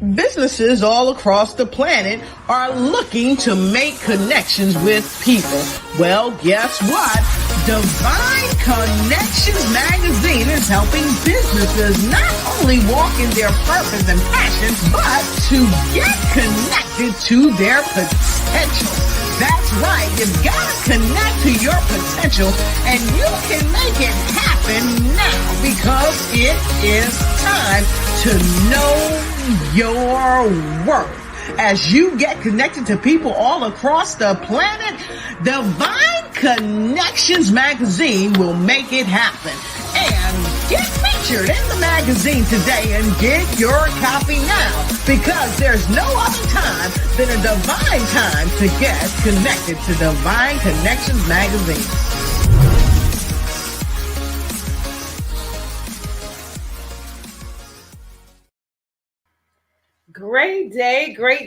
Businesses all across the planet are looking to make connections with people. Well, guess what? Divine Connections magazine is helping businesses not only walk in their purpose and passion, but to get connected to their potential. That's right. You've got to connect to your potential, and you can make it happen now because it is time to know your worth. As you get connected to people all across the planet, Divine Connections magazine will make it happen. And get featured in the magazine today and get your copy now, because there's no other time than a divine time to get connected to Divine Connections magazine. Great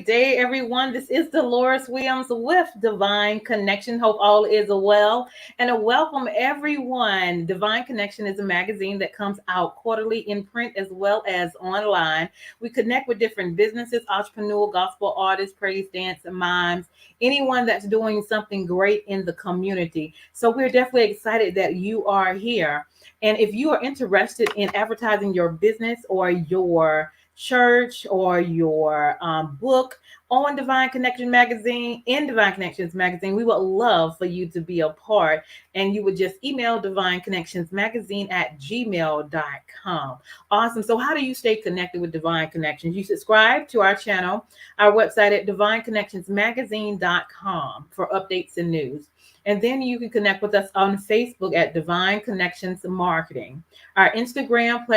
day, everyone. This is Dolores Williams with Divine Connection. Hope all is well, and welcome everyone. Divine Connection is a magazine that comes out quarterly in print as well as online. We connect with different businesses, entrepreneur, gospel artists, praise dance, mimes, anyone that's doing something great in the community. So we're definitely excited that you are here. And if you are interested in advertising your business or your church or your book on Divine Connection magazine, in Divine Connections magazine, we would love for you to be a part. And you would just email Divine Connections magazine at gmail.com. Awesome. So how do you stay connected with Divine Connections? You subscribe to our channel, our website at divineconnectionsmagazine.com for updates and news. And then you can connect with us on Facebook at Divine Connections Marketing. Our Instagram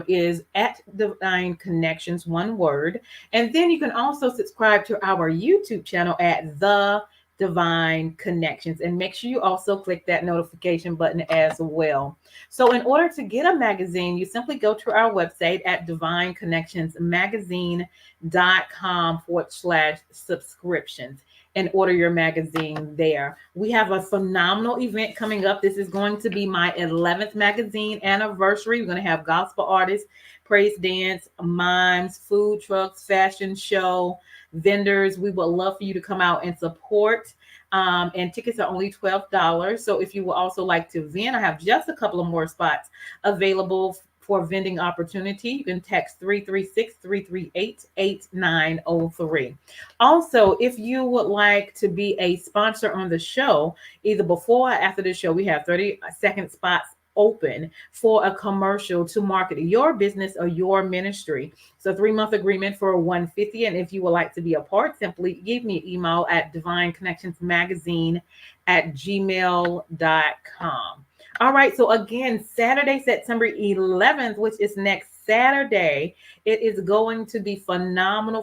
is at Divine Connections, one word. And then you can also subscribe to our YouTube channel at The Divine Connections. And make sure you also click that notification button as well. So in order to get a magazine, you simply go to our website at divineconnectionsmagazine.com/subscriptions. And order your magazine there. We have a phenomenal event coming up. This is going to be my 11th magazine anniversary. We're going to have gospel artists, praise dance, mimes, food trucks, fashion show, vendors. We would love for you to come out and support. And tickets are only $12. So if you would also like to vend, I have just a couple of more spots available for vending opportunity. You can text 336-338-8903. Also, if you would like to be a sponsor on the show, either before or after the show, we have 30-second spots open for a commercial to market your business or your ministry. So 3-month agreement for $150. And if you would like to be a part, simply give me an email at divineconnectionsmagazine@gmail.com. All right. So again, Saturday, September 11th, which is next Saturday, it is going to be phenomenal.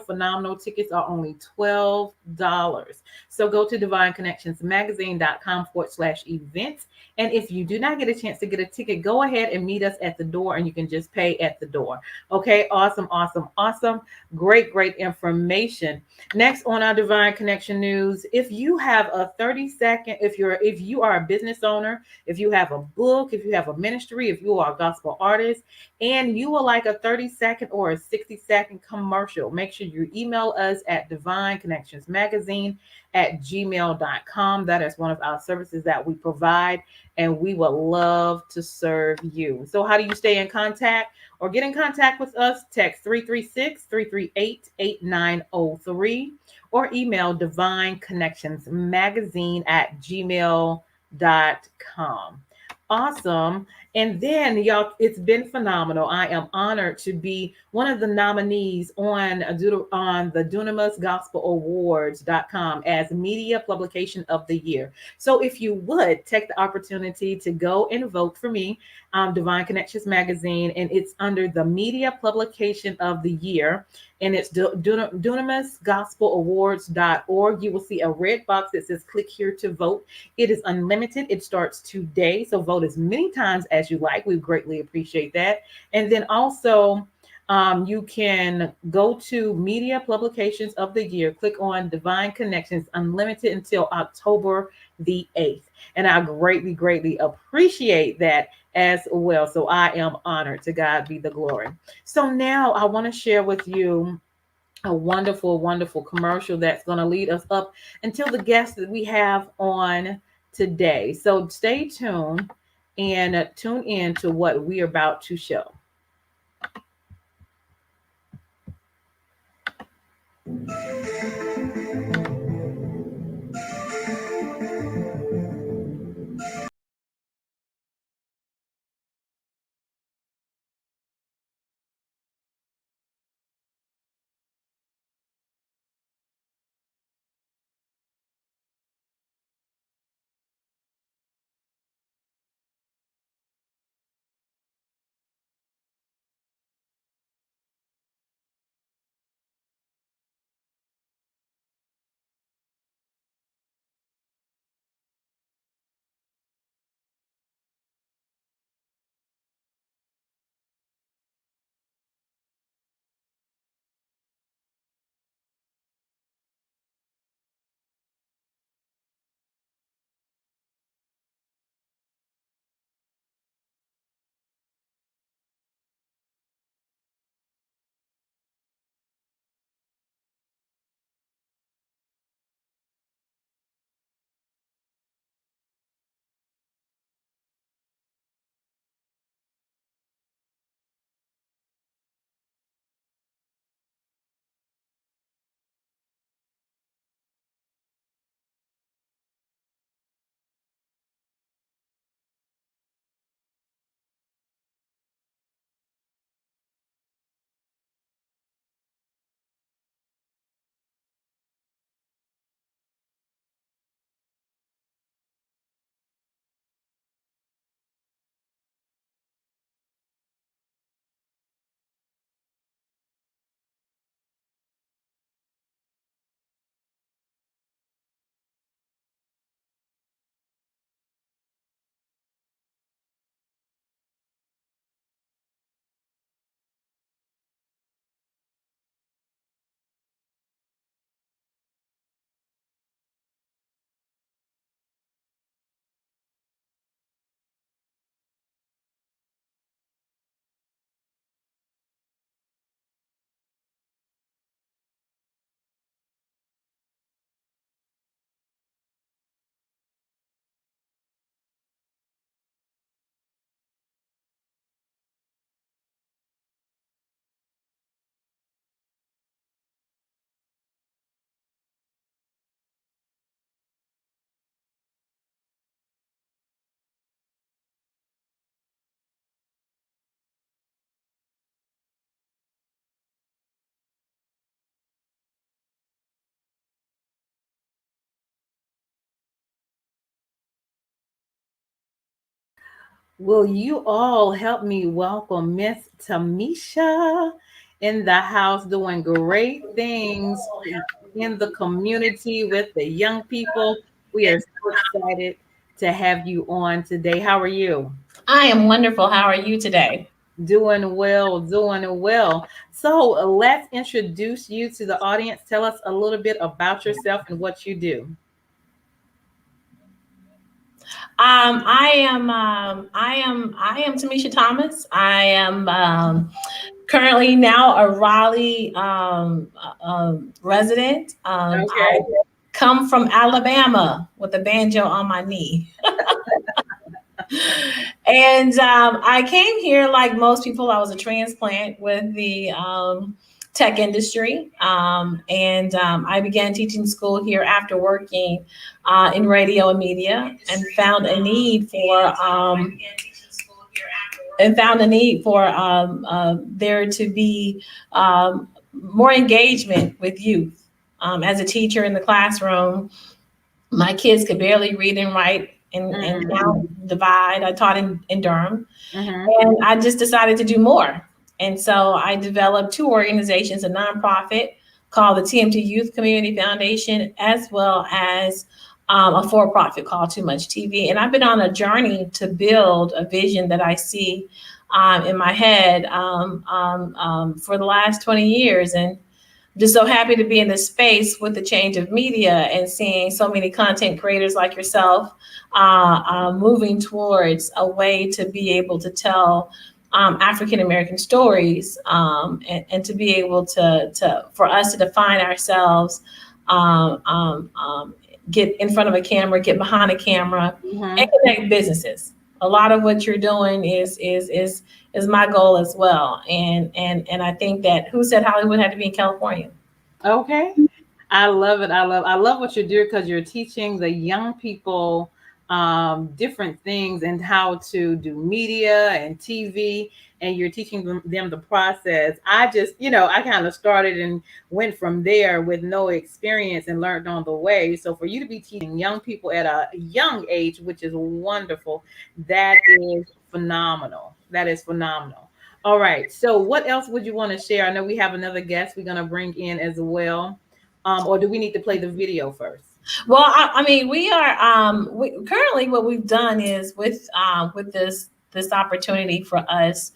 Tickets are only $12. So go to divineconnectionsmagazine.com/events. And if you do not get a chance to get a ticket, go ahead and meet us at the door, and you can just pay at the door. Okay. Awesome. Great information. Next on our Divine Connection news, if you have a 30-second, if you are a business owner, if you have a book, if you have a ministry, if you are a gospel artist, and you would like a 30-second or a 60-second commercial, make sure you email us at divineconnectionsmagazine@gmail.com. That is one of our services that we provide, and we would love to serve you. So how do you stay in contact or get in contact with us? Text 336-338-8903 or email divineconnectionsmagazine@gmail.com. Awesome. And then, y'all, it's been phenomenal. I am honored to be one of the nominees on the DunamisGospelAwards.com as Media Publication of the Year. So if you would take the opportunity to go and vote for me, Divine Connections Magazine, and it's under the Media Publication of the Year, and it's DunamisGospelAwards.org. You will see a red box that says click here to vote. It is unlimited. It starts today. So vote as many times as you like. We greatly appreciate that. And then also, you can go to Media Publications of the Year, click on Divine Connections, unlimited until October the 8th. And I greatly, greatly appreciate that as well. So I am honored. To God be the glory. So now I want to share with you a wonderful, wonderful commercial that's going to lead us up until the guest that we have on today. So stay tuned and tune in to what we're about to show. Will you all help me welcome Miss Tamisha in the house, doing great things in the community with the young people? We are so excited to have you on today. How are you? I am wonderful. How are you today? Doing well, doing well. So let's introduce you to the audience. Tell us a little bit about yourself and what you do. I am Tamisha Thomas. I am currently now a Raleigh resident. I Okay. come from Alabama with a banjo on my knee. And I came here like most people. I was a transplant with the tech industry. And I began teaching school here after working in radio and media, and found a need for there to be more engagement with youth. As a teacher in the classroom, my kids could barely read and write and count, divide. I taught in Durham. Mm-hmm. And I just decided to do more. And so I developed two organizations, a nonprofit called the TMT Youth Community Foundation, as well as a for-profit called Too Much TV. And I've been on a journey to build a vision that I see in my head for the last 20 years. And just so happy to be in this space with the change of media and seeing so many content creators like yourself moving towards a way to be able to tell African American stories, and to be able to for us to define ourselves, get in front of a camera, get behind a camera, and connect businesses. A lot of what you're doing is my goal as well. And I think that who said Hollywood had to be in California? Okay. I love it. I love what you're doing, because you're teaching the young people different things and how to do media and TV, and you're teaching them the process. I just, I kind of started and went from there with no experience and learned on the way. So for you to be teaching young people at a young age, which is wonderful, that is phenomenal. That is phenomenal. All right. So what else would you want to share? I know we have another guest we're going to bring in as well. Or do we need to play the video first? Well, I mean, we are currently what we've done is with this opportunity for us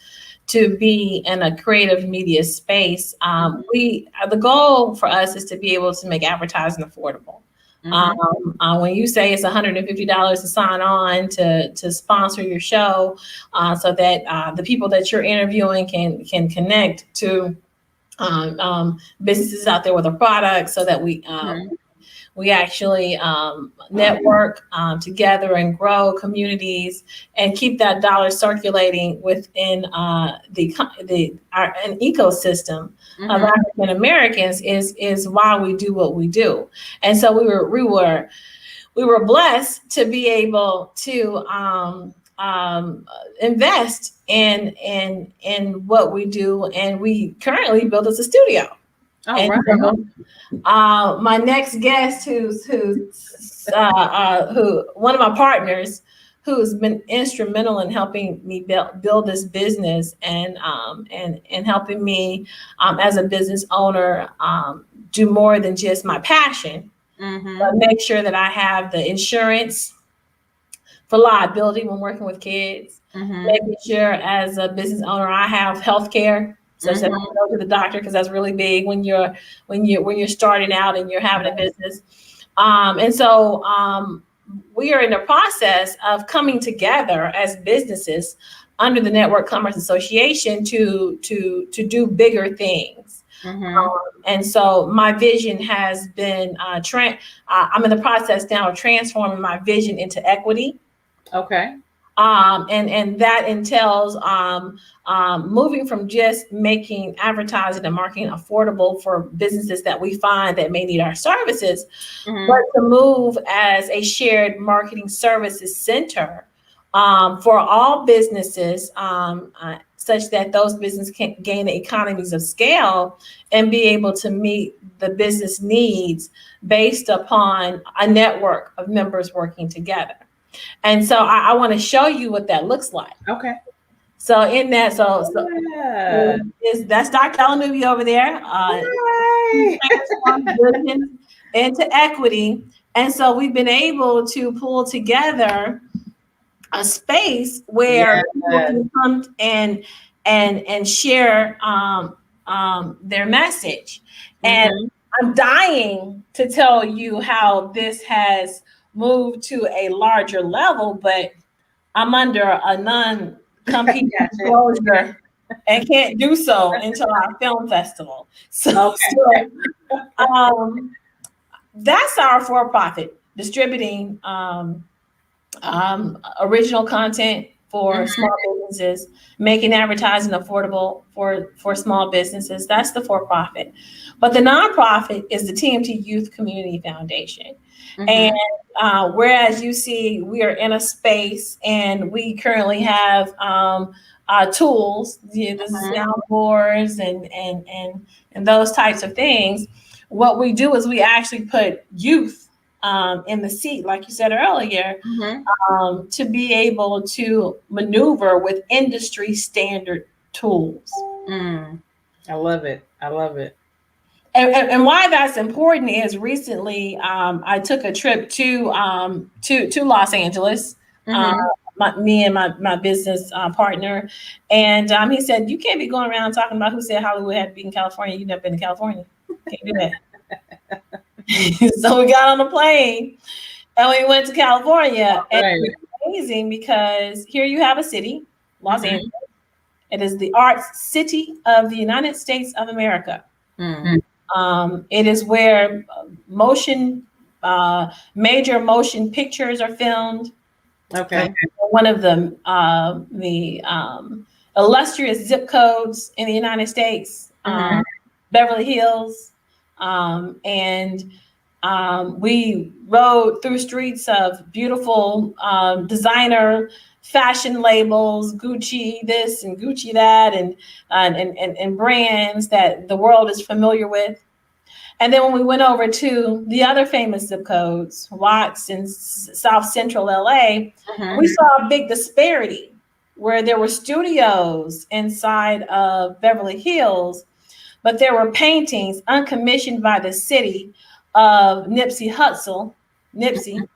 to be in a creative media space. The goal for us is to be able to make advertising affordable. When you say it's $150 to sign on to sponsor your show, so that the people that you're interviewing can connect to businesses out there with a product, so that we actually network together and grow communities and keep that dollar circulating within an ecosystem of African Americans is why we do what we do. And so we were blessed to be able to invest in what we do, and we currently built us a studio. Oh, right. So, my next guest, who one of my partners, who's been instrumental in helping me build this business and helping me as a business owner do more than just my passion, but make sure that I have the insurance for liability when working with kids, making sure as a business owner I have health care, such that I can go to the doctor, because that's really big when you're starting out and you're having a business. And so we are in the process of coming together as businesses under the Network Commerce Association to do bigger things. And so my vision has been I'm in the process now of transforming my vision into equity. Okay. And that entails moving from just making advertising and marketing affordable for businesses that we find that may need our services, but to move as a shared marketing services center for all businesses, such that those businesses can gain the economies of scale and be able to meet the business needs based upon a network of members working together. And so I want to show you what that looks like. Okay. So in that, that's Dr. Alanubi over there. Transform vision into equity. And so we've been able to pull together a space where people can come and share their message. And I'm dying to tell you how this has moved to a larger level, but I'm under a non-compete disclosure and can't do so until our film festival. So that's our for-profit, distributing original content for small businesses, making advertising affordable for small businesses. That's the for-profit. But the nonprofit is the TMT Youth Community Foundation. And whereas you see we are in a space and we currently have tools, the soundboards and those types of things, what we do is we actually put youth in the seat, like you said earlier, to be able to maneuver with industry standard tools. I love it. I love it. And why that's important is recently I took a trip to Los Angeles, me and my business partner, and he said, "You can't be going around talking about who said Hollywood had to be in California. You've never been to California." Can't do that. So we got on the plane and we went to California. And Right. it was amazing because here you have a city, Los Mhm. Angeles. It is the arts city of the United States of America. Mm. It is where major motion pictures are filmed. Okay. One of the illustrious zip codes in the United States, Mhm. Beverly Hills, and we rode through streets of beautiful designer fashion labels, Gucci this and Gucci that, and brands that the world is familiar with. And then when we went over to the other famous zip codes, Watts and South Central LA, Mhm. we saw a big disparity where there were studios inside of Beverly Hills, but there were paintings uncommissioned by the city of Nipsey Hussle, Nipsey.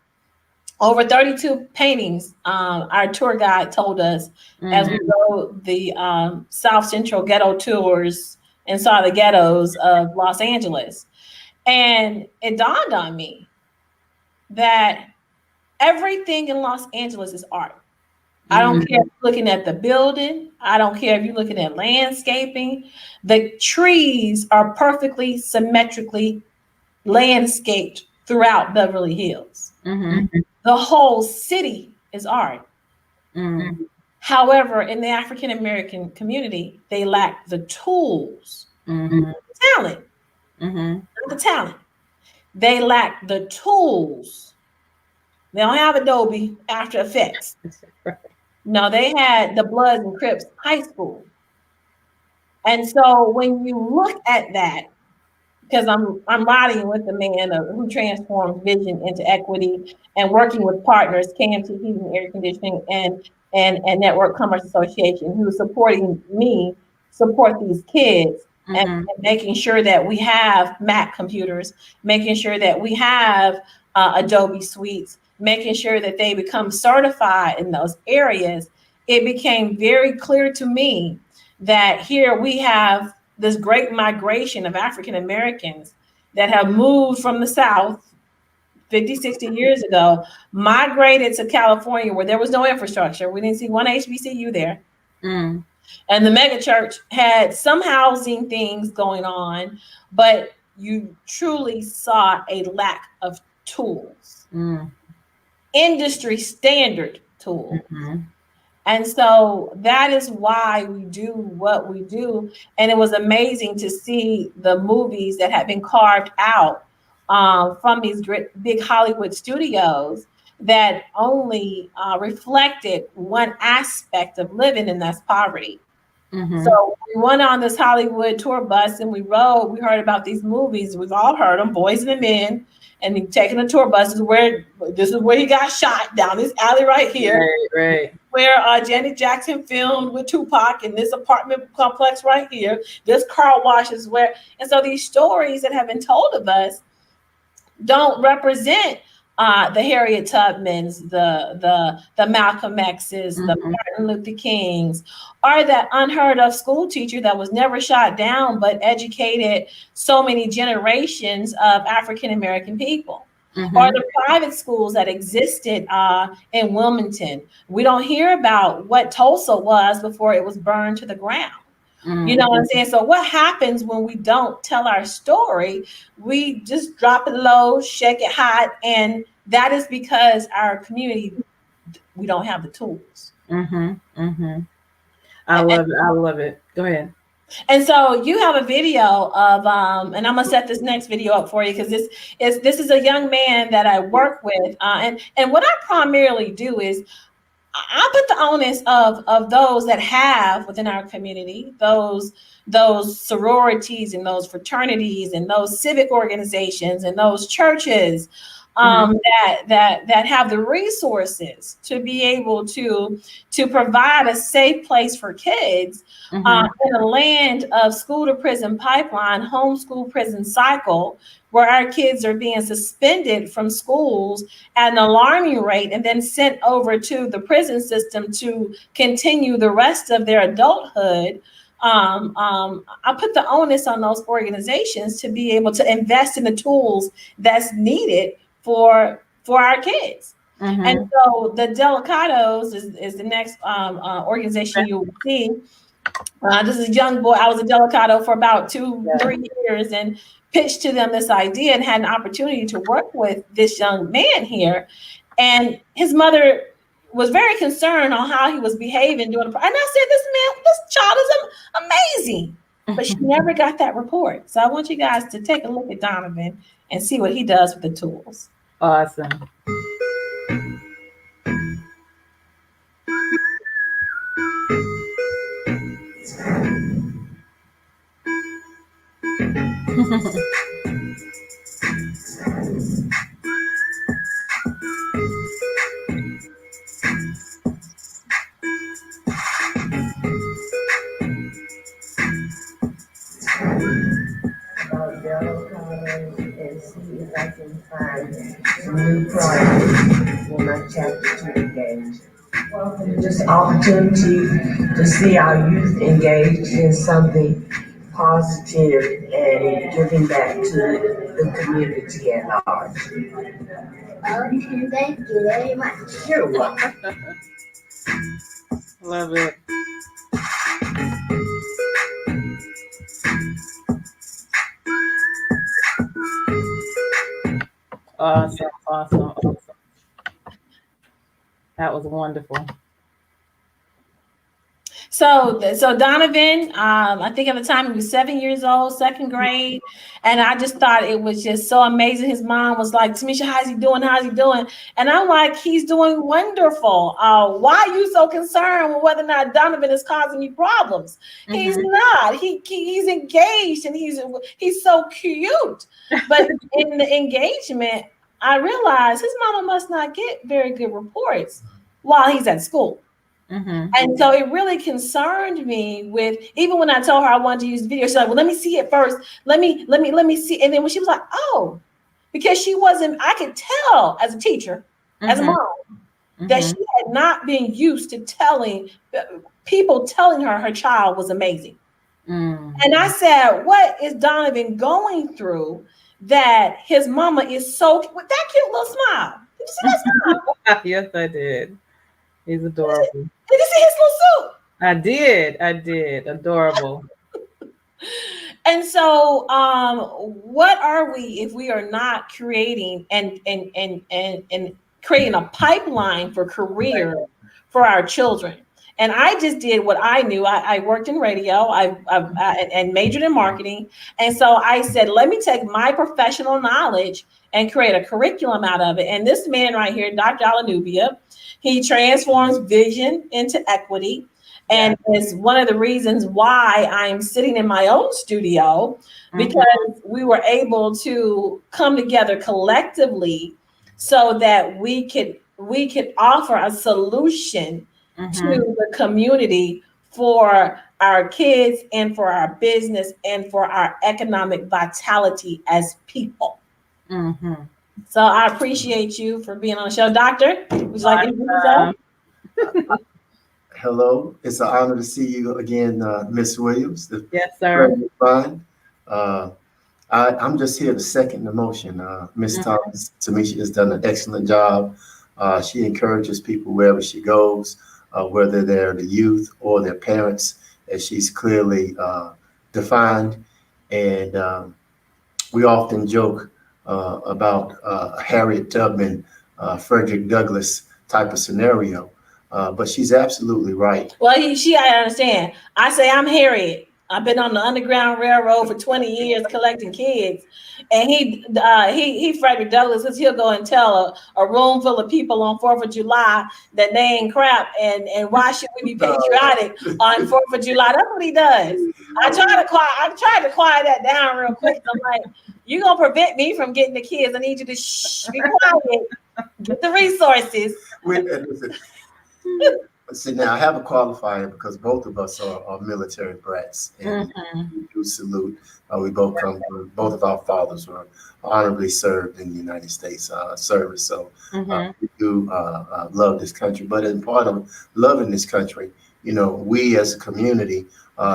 Over 32 paintings, our tour guide told us as we rode the South Central ghetto tours and saw the ghettos of Los Angeles. And it dawned on me that everything in Los Angeles is art. I don't care if you're looking at the building. I don't care if you're looking at landscaping. The trees are perfectly symmetrically landscaped throughout Beverly Hills. Mhm. The whole city is art. Mm. However, in the African American community, they lack the tools, Mhm. talent, Mhm. not the talent. They lack the tools. They don't have Adobe After Effects. No, they had the Bloods and Crips High School. And so when you look at that, because I'm riding with the man who transforms vision into equity and working with partners, KMT Heating, Air Conditioning, and Network Commerce Association, who's supporting me support these kids and making sure that we have Mac computers, making sure that we have Adobe suites, making sure that they become certified in those areas. It became very clear to me that here we have this great migration of African Americans that have moved from the South 50, 60 years ago, migrated to California where there was no infrastructure. We didn't see one HBCU there. Mm. And the mega church had some housing things going on, but you truly saw a lack of tools, industry standard tools. And so that is why we do what we do. And it was amazing to see the movies that had been carved out from these big Hollywood studios that only reflected one aspect of living, and that's poverty. So we went on this Hollywood tour bus and we rode. We heard about these movies. We've all heard them, Boys and the Men. And taking a tour bus this is where he got shot, down this alley right here. Right. Where Janet Jackson filmed with Tupac in this apartment complex right here. This car wash is where. And so these stories that have been told of us don't represent the Harriet Tubmans, the Malcolm X's, the Martin Luther Kings, or that unheard of school teacher that was never shot down but educated so many generations of African American people. Or the private schools that existed in Wilmington. We don't hear about what Tulsa was before it was burned to the ground. You know what I'm saying? So what happens when we don't tell our story? We just drop it low, shake it hot, and that is because our community, we don't have the tools. I love it. Go ahead. And so you have a video of, and I'm gonna set this next video up for you because this is a young man that I work with, and what I primarily do is I put the onus of those that have within our community, those sororities and those fraternities and those civic organizations and those churches that have the resources to be able to provide a safe place for kids in a land of school to prison pipeline, homeschool prison cycle, where our kids are being suspended from schools at an alarming rate and then sent over to the prison system to continue the rest of their adulthood. I put the onus on those organizations to be able to invest in the tools that's needed for our kids. And so the Delicados is the next organization you'll see. This is a young boy. I was a Delicado for about 3 years and pitched to them this idea and had an opportunity to work with this young man here. And his mother was very concerned on how he was behaving during the. And I said, this child is amazing. But she never got that report. So I want you guys to take a look at Donovan and see what he does with the tools. Awesome. And see if I can find some new projects for my chapter to engage. Just opportunity to see our youth engaged in something positive and giving back to the community at large. Thank you very much. You're welcome. Love it. Awesome. That was wonderful. So Donovan, I think at the time he was 7 years old, second grade. And I just thought it was just so amazing. His mom was like, Tamisha, how's he doing? And I'm like, he's doing wonderful. Why are you so concerned with whether or not Donovan is causing you problems? He's not. He's engaged and he's so cute. But in the engagement, I realized his mama must not get very good reports while he's at school. And so it really concerned me with, even when I told her I wanted to use video, she's like, well, let me see it first. Let me see. And then when she was like, oh, because I could tell as a teacher, as a mom, that she had not been used to telling her child was amazing. And I said, what is Donovan going through that his mama is so, with that cute little smile? Did you see that smile? Yes, I did. He's adorable. Did you see his little suit? I did. Adorable. And so, what are we if we are not creating and creating a pipeline for career for our children? And I just did what I knew. I worked in radio. I majored in marketing, and so I said, let me take my professional knowledge and create a curriculum out of it. And this man right here, Dr. Alanubia, he transforms vision into equity. And it's one of the reasons why I'm sitting in my own studio, because we were able to come together collectively so that we could offer a solution to the community for our kids and for our business and for our economic vitality as people. So I appreciate you for being on the show. Doctor, would you like to introduce yourself? Hello, it's an honor to see you again, Miss Williams. Yes, sir. Fine. I'm just here to second the motion. Miss Thomas, Tamisha has done an excellent job. She encourages people wherever she goes, whether they're the youth or their parents, as she's clearly defined. And we often joke about Harriet Tubman, Frederick Douglass type of scenario. But she's absolutely right. Well, I understand. I say I'm Harriet. I've been on the Underground Railroad for 20 years collecting kids. And he Frederick Douglass, because he'll go and tell a room full of people on 4th of July that they ain't crap and why should we be patriotic on 4th of July? That's what he does. I tried to quiet that down real quick. I'm like, you're going to prevent me from getting the kids. I need you to be quiet, get the resources. See, now I have a qualifier because both of us are military brats, and we do salute. We both come from, both of our fathers were honorably served in the United States service. So we do love this country. But as part of loving this country, we as a community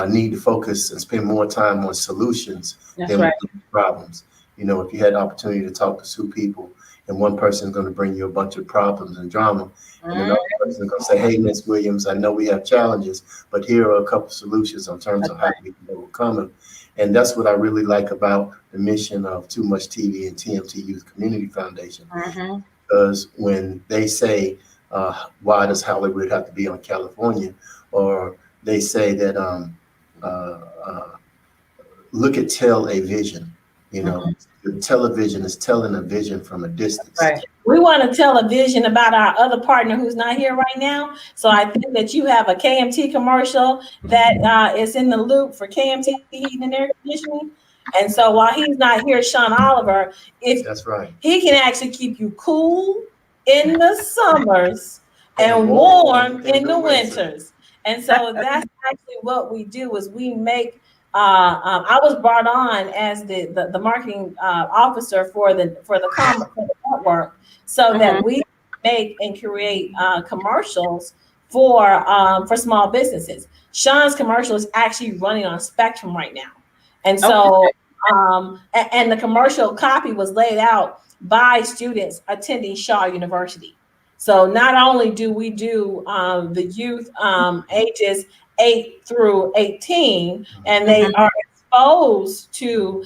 need to focus and spend more time on solutions That's than right. problems. If you had the opportunity to talk to two people and one person is going to bring you a bunch of problems and drama, and another person is going to say, hey, Miss Williams, I know we have challenges, but here are a couple solutions in terms of how we can overcome them. And that's what I really like about the mission of Too Much TV and TMT Youth Community Foundation. Because when they say, why does Hollywood have to be on California? Or they say that, look at Tell a Vision. The television is telling a vision from a distance. Right. We want to tell a vision about our other partner who's not here right now. So I think that you have a KMT commercial that is in the loop for KMT heating and air conditioning. And so while he's not here, Sean Oliver, That's right. He can actually keep you cool in the summers and warm in the winters. And so that's actually what we do is we make I was brought on as the marketing officer for the network, so that we make and create commercials for small businesses. Sean's commercial is actually running on Spectrum right now, and so and the commercial copy was laid out by students attending Shaw University. So not only do we do the youth ages 8 through 18, and they are exposed to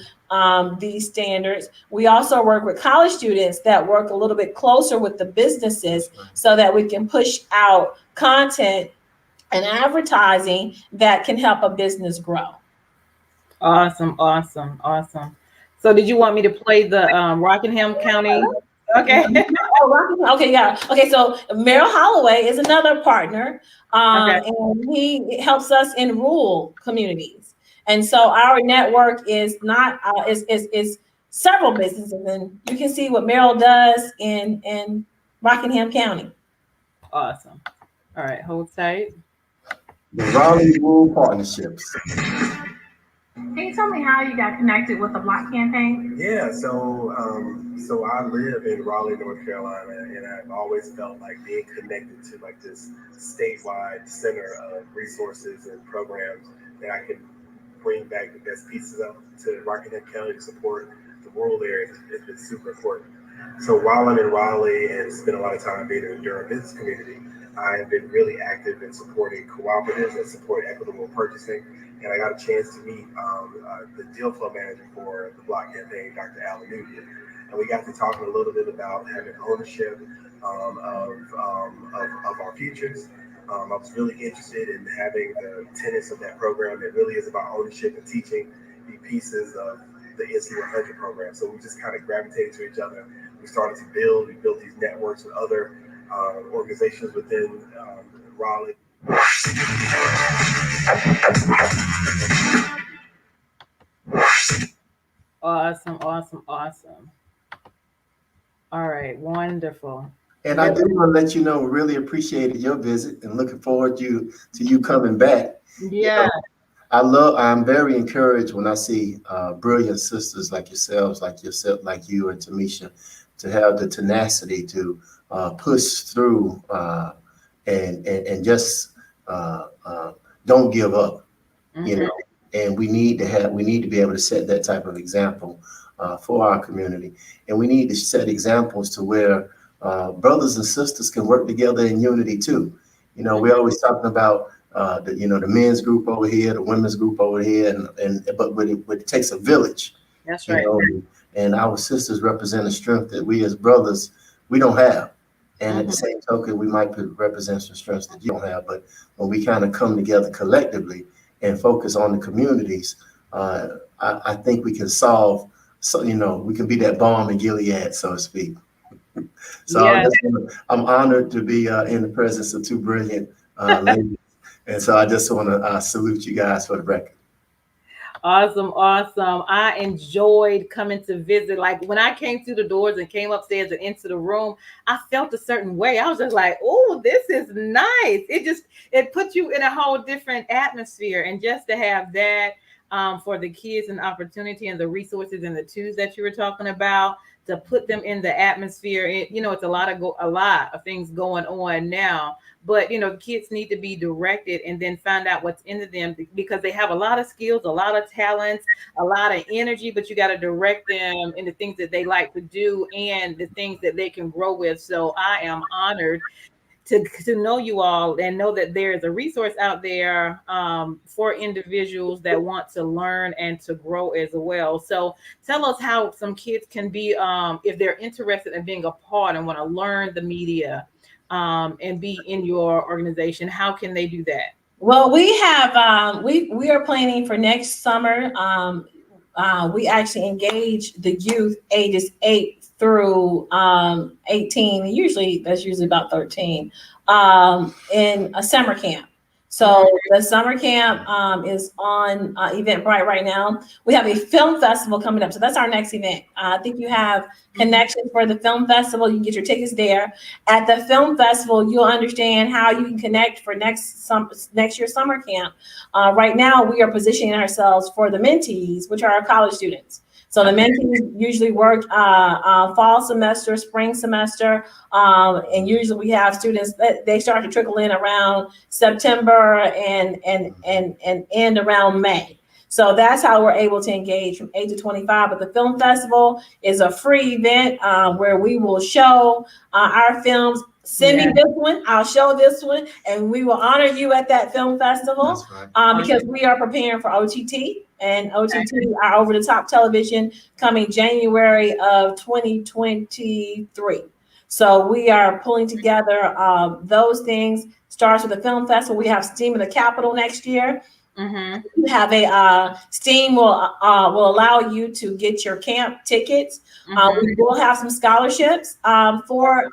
these standards. We also work with college students that work a little bit closer with the businesses so that we can push out content and advertising that can help a business grow. Awesome. So did you want me to play the Rockingham County? Okay. Okay, yeah. Okay, so Merrill Holloway is another partner, and he helps us in rural communities. And so our network is not is several businesses, and you can see what Merrill does in Rockingham County. Awesome. All right, hold tight. The Raleigh Rural Partnerships. Can you tell me how you got connected with the Block campaign? Yeah, so I live in Raleigh, North Carolina, and I've always felt like being connected to like this statewide center of resources and programs that I can bring back the best pieces of to Rockingham County to support the rural areas has been super important. So while I'm in Raleigh and spend a lot of time being in the Durham business community, I have been really active in supporting cooperatives that support equitable purchasing. And I got a chance to meet the deal flow manager for the Block campaign, Dr. Alan Newton. And we got to talking a little bit about having ownership of our futures. I was really interested in having the tenets of that program that really is about ownership and teaching the pieces of the NC 100 program. So we just kind of gravitated to each other. We started to build these networks with other organizations within Raleigh. Awesome. All right, wonderful. And I do want to let you know, really appreciated your visit and looking forward to you coming back. Yeah. I'm very encouraged when I see brilliant sisters like yourselves, like you and Tamisha, to have the tenacity to push through and just don't give up, And we need to be able to set that type of example for our community, and we need to set examples to where brothers and sisters can work together in unity too. We're always talking about the men's group over here, the women's group over here, but it takes a village. That's right. And our sisters represent a strength that we as brothers we don't have. And at the same token, we might represent some strengths that you don't have. But when we kind of come together collectively and focus on the communities, I think we can solve. So we can be that balm in Gilead, so to speak. So yeah. I'm honored to be in the presence of two brilliant ladies, and so I just want to salute you guys for the record. Awesome. I enjoyed coming to visit. Like when I came through the doors and came upstairs and into the room, I felt a certain way. I was just like, oh, this is nice. It puts you in a whole different atmosphere. And just to have that, for the kids and opportunity and the resources and the tools that you were talking about to put them in the atmosphere. It's a lot of things going on now, but kids need to be directed and then find out what's in them, because they have a lot of skills, a lot of talents, a lot of energy, but you got to direct them in the things that they like to do and the things that they can grow with. So I am honored to know you all and know that there is a resource out there for individuals that want to learn and to grow as well. So tell us how some kids can be, if they're interested in being a part and want to learn the media and be in your organization, how can they do that? Well, we have we are planning for next summer. We actually engage the youth ages 8 through 18. Usually that's about 13 in a summer camp. So the summer camp is on Eventbrite right now. We have a film festival coming up. So that's our next event. I think you have connections for the film festival. You can get your tickets there. At the film festival, you'll understand how you can connect for next year's summer camp. Right now, we are positioning ourselves for the mentees, which are our college students. So the mentees usually work fall semester, spring semester, and usually we have students that they start to trickle in around September and end around May. So that's how we're able to engage from 8 to 25. But the film festival is a free event where we will show our films. Send me this one, I'll show this one, and we will honor you at that film festival. That's right. Because we are preparing for OTT, and OTT, our over-the-top television, coming January of 2023. So we are pulling together those things. Starts with the film festival. We have Steam in the Capitol next year. We have a Steam will allow you to get your camp tickets. We will have some scholarships for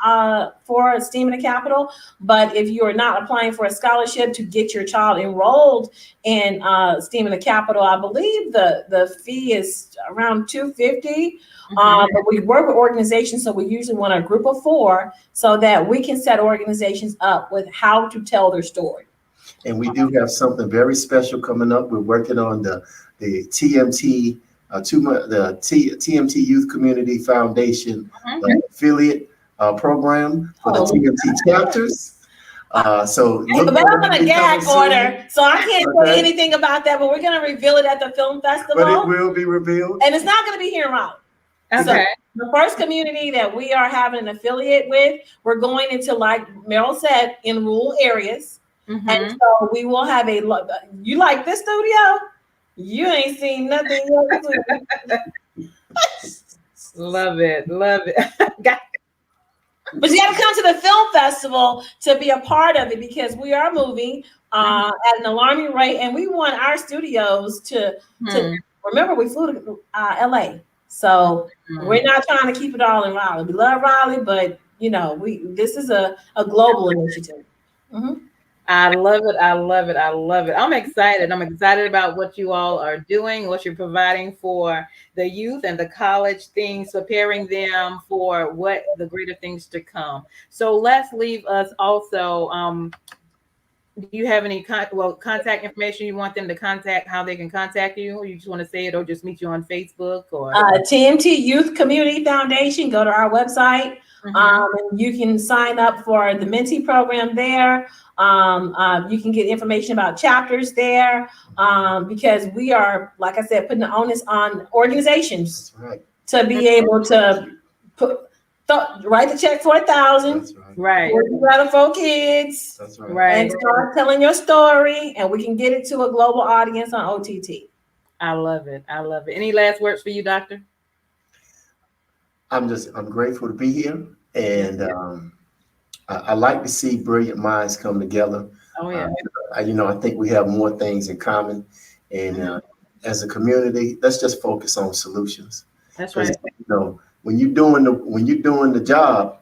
Steam in the Capitol. But if you are not applying for a scholarship to get your child enrolled in Steam in the Capitol, I believe the fee is around $250. But we work with organizations, so we usually want a group of 4 so that we can set organizations up with how to tell their story. And we do have something very special coming up. We're working on the TMT, TMT Youth Community Foundation affiliate program for the TMT chapters. So, but I'm on a gag order, so I can't say anything about that. But we're going to reveal it at the film festival. But it will be revealed, and it's not going to be here in Raleigh. Okay. So the first community that we are having an affiliate with, we're going into, like Meryl said, in rural areas. And so we will have you like this studio? You ain't seen nothing else. Love it. But you got to come to the film festival to be a part of it, because we are moving at an alarming rate, and we want our studios to remember we flew to LA. So we're not trying to keep it all in Raleigh. We love Raleigh, but this is a global initiative. I love it. I'm excited about what you all are doing, what you're providing for the youth and the college things, preparing them for what the greater things to come. So let's leave us also. Do you have any contact information you want them to contact, how they can contact you, or you just want to say it, or just meet you on Facebook? Or TMT Youth Community Foundation, go to our website. You can sign up for the Mentee program there. You can get information about chapters there, because we are, like I said, putting the onus on organizations to be able to write the check for $1,000. Right. Work together for kids. That's right. And start telling your story, and we can get it to a global audience on OTT. I love it. Any last words for you, Doctor? I'm grateful to be here, and I like to see brilliant minds come together. Oh yeah. I think we have more things in common, and as a community, let's just focus on solutions. That's right. When you're doing the job,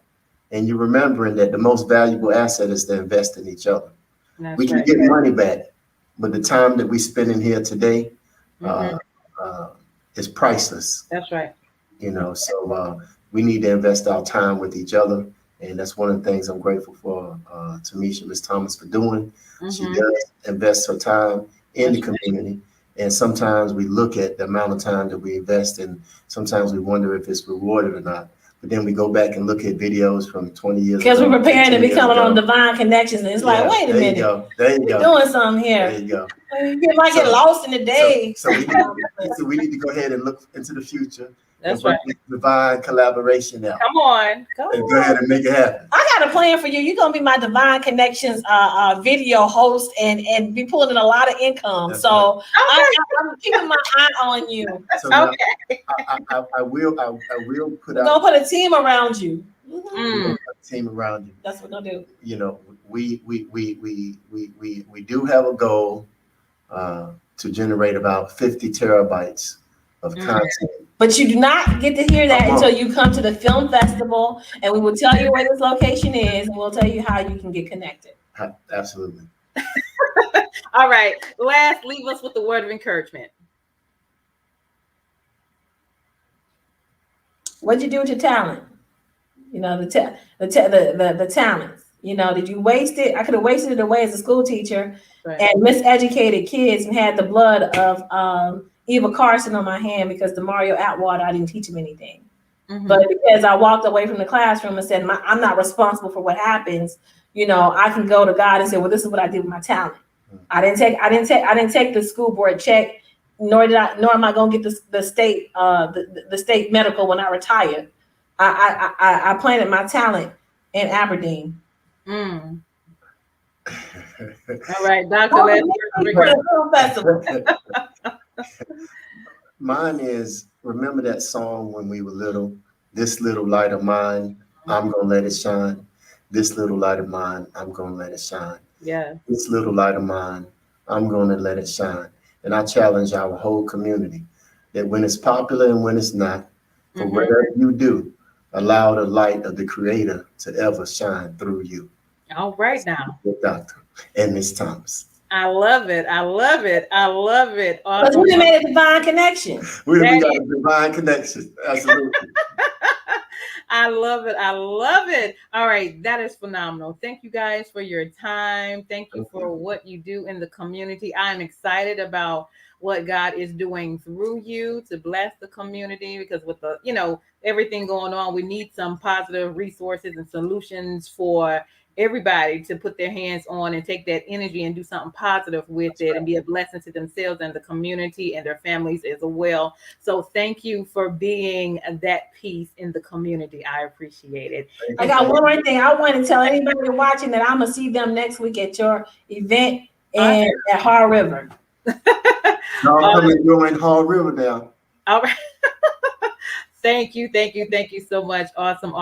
and you're remembering that the most valuable asset is to invest in each other. We can get money back, but the time that we spend in here today is priceless. That's right. So we need to invest our time with each other. And that's one of the things I'm grateful for Tamisha, Ms. Thomas, for doing. She does invest her time in the community. And sometimes we look at the amount of time that we invest, and sometimes we wonder if it's rewarded or not. But then we go back and look at videos from 20 years Because ago. we're preparing to 15 be years coming on ago. Divine Connections, and it's like, Yeah, wait a there minute, you go. There you we're go. doing something here. There you go. You might get So- lost in the day. So we need to go ahead and look into the future. That's and bring right. this divine collaboration out. Come on. Come And go on. ahead and make it happen. I got a plan for you. You're gonna be my Divine Connections video host and be pulling in a lot of income. That's So I'm keeping my eye on you. So now, Okay. I will put We're out gonna put a team around you. Mm. a team around you. That's what we're gonna do. You know, we do have a goal to generate about 50 terabytes of content. But you do not get to hear that Come on. until you come to the film festival, and we will tell you where this location is, and we'll tell you how you can get connected. Absolutely. All right. Last, leave us with the word of encouragement. What'd you do with your talent? You know, the talents. You know, did you waste it? I could have wasted it away as a school teacher and miseducated kids and had the blood of Eva Carson on my hand because the Mario Atwater, I didn't teach him anything. Mhm. But because I walked away from the classroom and said, I'm not responsible for what happens, you know, I can go to God and say, well, this is what I did with my talent. I didn't take the school board check, nor am I gonna get the state medical when I retire. I planted my talent in Aberdeen. Mm. All right, Dr. Mine is, remember that song when we were little? This little light of mine, I'm gonna let it shine. This little light of mine, I'm gonna let it shine. Yeah. This little light of mine, I'm gonna let it shine. And I challenge our whole community that when it's popular and when it's not, for whatever you do, allow the light of the Creator to ever shine through you. All right now. Dr. and Miss Thomas. I love it. I love it. I love it. Because we made a divine connection. We got a divine connection. Absolutely. I love it. I love it. All right. That is phenomenal. Thank you guys for your time. Thank you for what you do in the community. I'm excited about what God is doing through you to bless the community, because with the, you know, everything going on, we need some positive resources and solutions for everybody to put their hands on and take that energy and do something positive with it and be a blessing to themselves and the community and their families as well. So thank you for being that piece in the community. I appreciate it. I got one more thing. I want to tell anybody watching that I'm going to see them next week at your event at Haw River. No, I'm coming to join Haw River now. All right. Thank you so much. Awesome.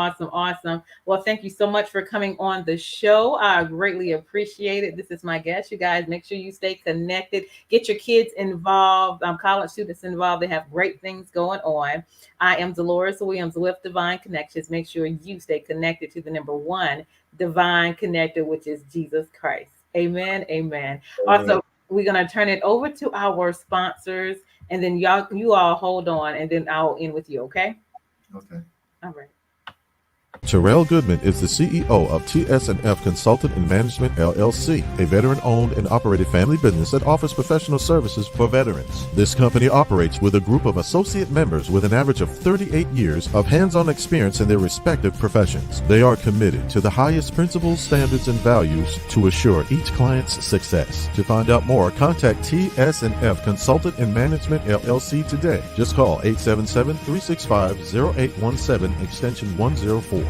Well, thank you so much for coming on the show. I greatly appreciate it. This is my guest. You guys, make sure you stay connected. Get your kids involved. College students involved. They have great things going on. I am Dolores Williams with Divine Connections. Make sure you stay connected to the number one divine connector, which is Jesus Christ. Amen. Also, we're going to turn it over to our sponsors. And then you all hold on, and then I'll end with you, okay? Okay. All right. Terrell Goodman is the CEO of TS&F Consultant and Management, LLC, a veteran-owned and operated family business that offers professional services for veterans. This company operates with a group of associate members with an average of 38 years of hands-on experience in their respective professions. They are committed to the highest principles, standards, and values to assure each client's success. To find out more, contact TS&F Consultant and Management, LLC today. Just call 877-365-0817, extension 104.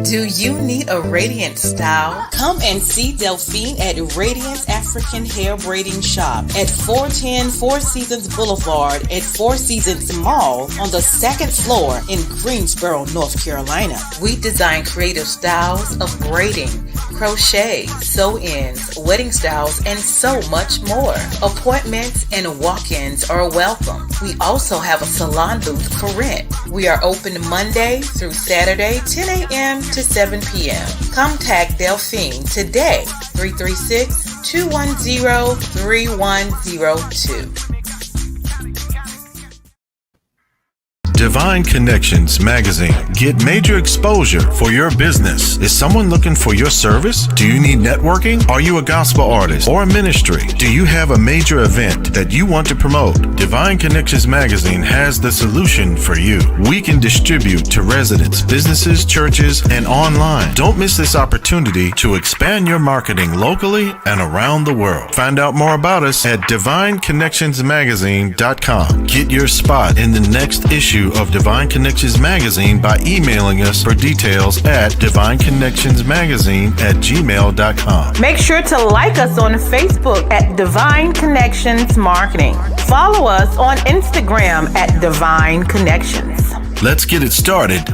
Do you need a radiant style? Come and see Delphine at Radiance African Hair Braiding Shop at 410 Four Seasons Boulevard at Four Seasons Mall on the second floor in Greensboro, North Carolina. We design creative styles of braiding, crochet, sew-ins, wedding styles, and so much more. Appointments and walk-ins are welcome. We also have a salon booth for rent. We are open Monday through Saturday, 10 a.m. to 7 p.m. Contact Delphine today, 336-210-3102. Divine Connections magazine. Get major exposure for your business. Is someone looking for your service? Do you need networking? Are you a gospel artist or a ministry? Do you have a major event that you want to promote? Divine Connections magazine has the solution for you. We can distribute to residents, businesses, churches, and online. Don't miss this opportunity to expand your marketing locally and around the world. Find out more about us at divineconnectionsmagazine.com. Get your spot in the next issue of Divine Connections magazine by emailing us for details at divineconnectionsmagazine@gmail.com. Make sure to like us on Facebook at Divine Connections Marketing. Follow us on Instagram at Divine Connections. Let's get it started